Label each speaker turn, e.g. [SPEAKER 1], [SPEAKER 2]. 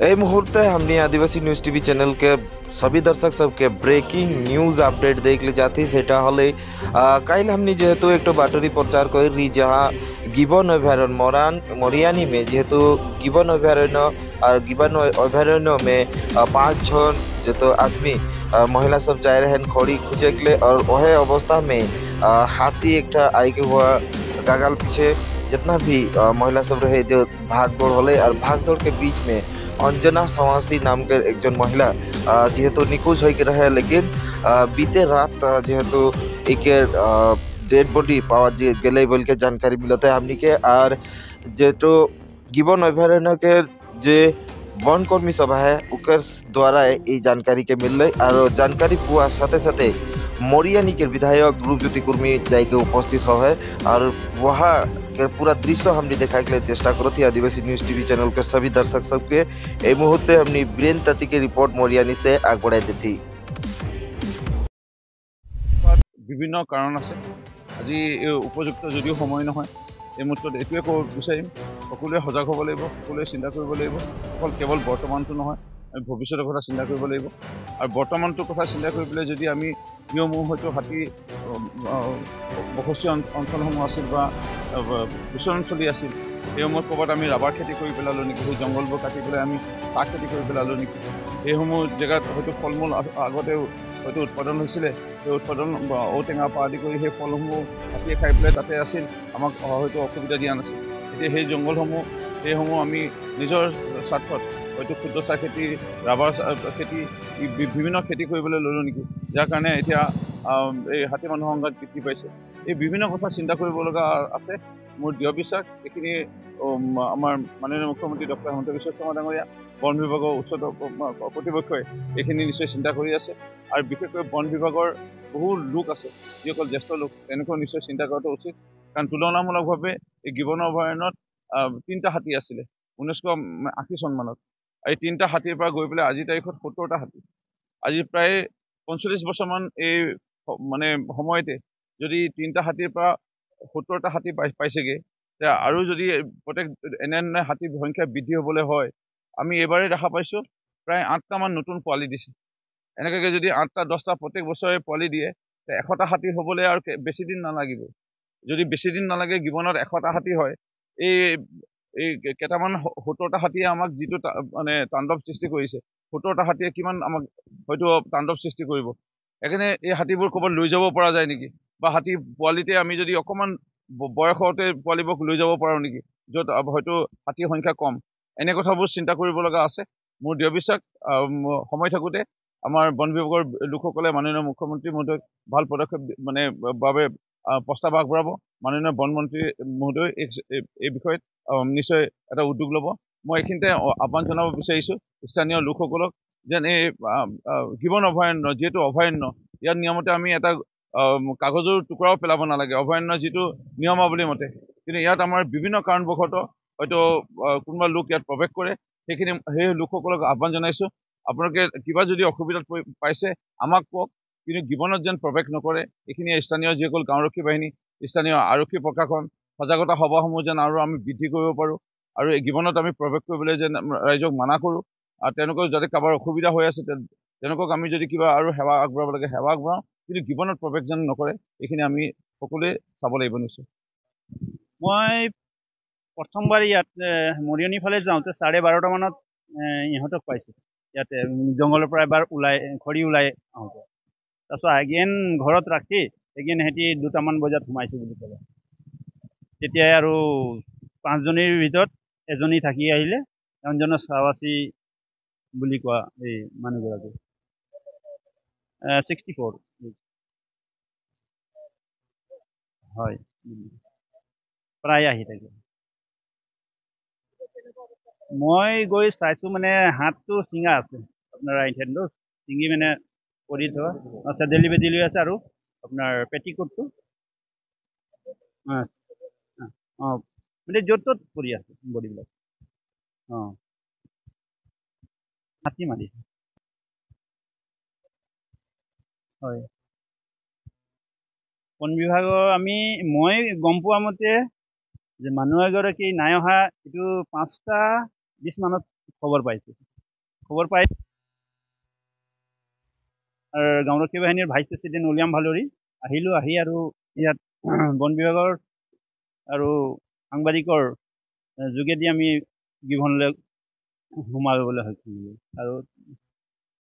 [SPEAKER 1] এই মুহূর্তে हमने आदिवासी न्यूज़ टीवी चैनल के सभी दर्शक सबके ब्रेकिंग न्यूज़ अपडेट देखले जाती सेटा हले काल हमने जेहेतु एक बाटरी प्रचार करी जहाँ गिबन अभयारण्य मरियानी में जेहेतु गिबन अभयारण्य और गिबन अभयारण्य में 5 जन जो आदमी महिला सब जा रहे हैं खड़ी खोजे के लिए और वह अवस्था में हाथी एक आई के हुआ गागल पीछे जितना भी महिला सब रहे जो भाग दौड़ होले और भाग दौड़ के बीच में अंजना सवासी नाम के एक जन महिला जेहेतु निखोज हो रहे लेकिन बीते रात जेहेतु एक डेड बॉडी पावा गले बोल के जानकारी मिलता है हमनी के और जेहेतु गिबन अभयारण्य के जे वन कर्मी सभा है उकर द्वारा ये जानकारी के मिल रही और जानकारी पुआ साथे साथे मोरियानी के विधायक रूपज्योति कुर्मी जाके उपस्थित है और वहाँ के पूरा दृश्य हमने देखा के लिए चेष्टा करो थी आदिवासी न्यूज़ टीवी चैनल के सभी दर्शक सबके এই মুহূর্তে हमने बीरेन ताती के रिपोर्ट मोरियानी से आग बढ़ाई दी थी।
[SPEAKER 2] विभिन्न कारण আছে আজি উপযুক্ত যদিও সময় নহয় এই মুহূৰ্তত এটোৱে ক'ব বিচাৰিম সকলোৱে সজাগ হ'ব লাগিব সকলোৱে চিন্তা কৰিব লাগিব কেৱল বৰ্তমানটো নহয় আমি ভৱিষ্যতৰ কথা চিন্তা কৰিব লাগিব আৰু বৰ্তমানটোৰ কথা চিন্তা কৰিবলৈ যদি আমি নিয়মসমূহ হয়তো হাতী বসতি অঞ্চলসমূহ আছিল বা বিচৰণ চলি আছিল এই সময়ত ক'ৰবাত আমি ৰাবাৰ খেতি কৰি পেলালোঁ নেকি সেই জংঘলবোৰ কাটি পেলাই আমি চাহ খেতি কৰি পেলালোঁ নেকি এইসমূহ জেগাত হয়তো ফল মূল আগতে হয়তো উৎপাদন হৈছিলে সেই উৎপাদন ঔটেঙা পৰা আদি কৰি সেই ফলসমূহ হাতীয়ে খাই পেলাই তাতে আছিল আমাক হয়তো অসুবিধা দিয়া নাছিল এতিয়া সেই জংঘলসমূহ সেইসমূহ আমি নিজৰ স্বাৰ্থত হয়তো ক্ষুদ্ৰ চাহ খেতি ৰাবাৰ খেতি বিভিন্ন খেতি কৰিবলৈ ল'লোঁ নেকি যাৰ কাৰণে এতিয়া এই হাতী মানুহৰ সংঘাত বৃদ্ধি পাইছে এই বিভিন্ন কথা চিন্তা কৰিব লগা আছে মোৰ দৃঢ় বিশ্বাস এইখিনি আমাৰ মাননীয় মুখ্যমন্ত্ৰী ডক্টৰ হিমন্ত বিশ্ব শৰ্মা ডাঙৰীয়া বন বিভাগৰ উচ্চত কৰ্তৃপক্ষই এইখিনি নিশ্চয় চিন্তা কৰি আছে আৰু বিশেষকৈ বন বিভাগৰ বহু লোক আছে যিসকল জ্যেষ্ঠ লোক তেওঁলোকেও নিশ্চয় চিন্তা কৰাটো উচিত কাৰণ তুলনামূলকভাৱে এই গিবন অভয়াৰণ্যত 3টা হাতী আছিলে 1980 চনমানত এই 3টা হাতীৰ পৰা গৈ পেলাই আজিৰ তাৰিখত 70টা হাতী আজি প্ৰায় 45 বছৰমান এই মানে সময়তে যদি 3টা হাতীৰ পৰা 70টা হাতী পাইছেগে আৰু যদি প্ৰত্যেক এনে হাতীৰ সংখ্যা বৃদ্ধি হ'বলৈ হয় আমি এবাৰেই দেখা পাইছোঁ প্ৰায় 8টামান নতুন পোৱালি দিছে এনেকৈ যদি 8টা 10টা প্ৰত্যেক বছৰে পোৱালি দিয়ে 100টা হাতী হ'বলৈ আৰু বেছি দিন নালাগিব যদি বেছি দিন নালাগে গিবনত 100টা হাতী হয় এই কেইটামান 70টা হাতীয়ে আমাক যিটো মানে তাণ্ডৱ সৃষ্টি কৰিছে 70টা হাতীয়ে কিমান আমাক হয়তো তাণ্ডৱ সৃষ্টি কৰিব এখানে এই হাতীবোৰ ক'ৰবাত লৈ যাব পৰা যায় নেকি বা হাতী পোৱালিতে আমি যদি অকণমান বয়সতে পোৱালিবোৰক লৈ যাব পাৰোঁ নেকি য'ত হয়তো হাতীৰ সংখ্যা কম এনে কথাবোৰ চিন্তা কৰিব লগা আছে মোৰ দৃঢ় বিশ্বাস সময় থাকোঁতে আমাৰ বন বিভাগৰ লোকসকলে মাননীয় মুখ্যমন্ত্ৰী মহোদয়ক ভাল পদক্ষেপ মানে বাবে প্ৰস্তাৱ আগবঢ়াব মাননীয় বন মন্ত্ৰী মহোদয় এই বিষয়ত নিশ্চয় এটা উদ্যোগ ল'ব মই এইখিনিতে আহ্বান জনাব বিচাৰিছোঁ স্থানীয় লোকসকলক যেন এই গিবন অভয়াৰণ্য যিহেতু অভয়াৰণ্য ইয়াৰ নিয়মতে আমি এটা কাগজৰ টুকুৰাও পেলাব নালাগে অভয়াৰণ্য যিটো নিয়মাৱলী মতে কিন্তু ইয়াত আমাৰ বিভিন্ন কাৰণবশতঃ হয়তো কোনোবা লোক ইয়াত প্ৰৱেশ কৰে সেই লোকসকলক আহ্বান জনাইছোঁ আপোনালোকে কিবা যদি অসুবিধাত পাইছে আমাক কওক কিন্তু গিবনত যেন প্ৰৱেশ নকৰে এইখিনি স্থানীয় যিসকল গাঁওৰক্ষী বাহিনী স্থানীয় আৰক্ষী প্ৰশাসন সজাগতা সভাসমূহ যেন আৰু আমি বৃদ্ধি কৰিব পাৰোঁ আৰু এই গিবনত আমি প্ৰৱেশ কৰিবলৈ যেন ৰাইজক মানা কৰোঁ আৰু তেওঁলোকৰ যাতে কাৰোবাৰ অসুবিধা হৈ আছে তেওঁলোকক আমি যদি কিবা আৰু সেৱা আগবঢ়াব লাগে সেৱা আগবঢ়াওঁ কিন্তু গিবনত প্ৰৱেশ যেন নকৰে এইখিনি আমি সকলোৱে চাব লাগিব নিশ্চয়
[SPEAKER 3] মই প্ৰথমবাৰ ইয়াত মৰিয়নি ফালে যাওঁতে 12:30 মানত ইহঁতক পাইছোঁ ইয়াতে জংঘলৰ পৰা এবাৰ খৰি ওলাই আহোঁতে তাৰপিছত এগেইন ঘৰত ৰাখি এগেইন সিহঁতি 2টামান বজাত সোমাইছোঁ বুলি ক'লে তেতিয়াই আৰু 5জনীৰ ভিতৰত এজনী থাকি আহিলে অঞ্জনা চাৱাচী বুলি কোৱা এই মানুহগৰাকী 64 হয় প্ৰায় আহি থাকে মই গৈ চাইছোঁ মানে হাতটো চিঙা আছে আপোনাৰ ৰাইট হেণ্ডটো চিঙি মানে কৰি থোৱা চেডেলি বেডেলি আছে আৰু আপোনাৰ পেটিকোটটো অঁ মানে য'ত ত'ত পৰি আছে বডিবিলাক অঁ হাতী মাৰিছে হয় বন বিভাগৰ মই গম পোৱা মতে যে মানুহ এগৰাকী নাই অহা এইটো 5টা 20 মানত খবৰ পাইছোঁ খবৰ পাই গাঁওৰক্ষী বাহিনীৰ ভাইচ প্ৰেচিডেণ্ট উলিয়াম ভালুৰী আহিলোঁ। আহি আৰু ইয়াত বন বিভাগৰ আৰু সাংবাদিকৰ যোগেদি আমি গিবনলৈ সোমাবলৈ সক্ষম হ'লোঁ। আৰু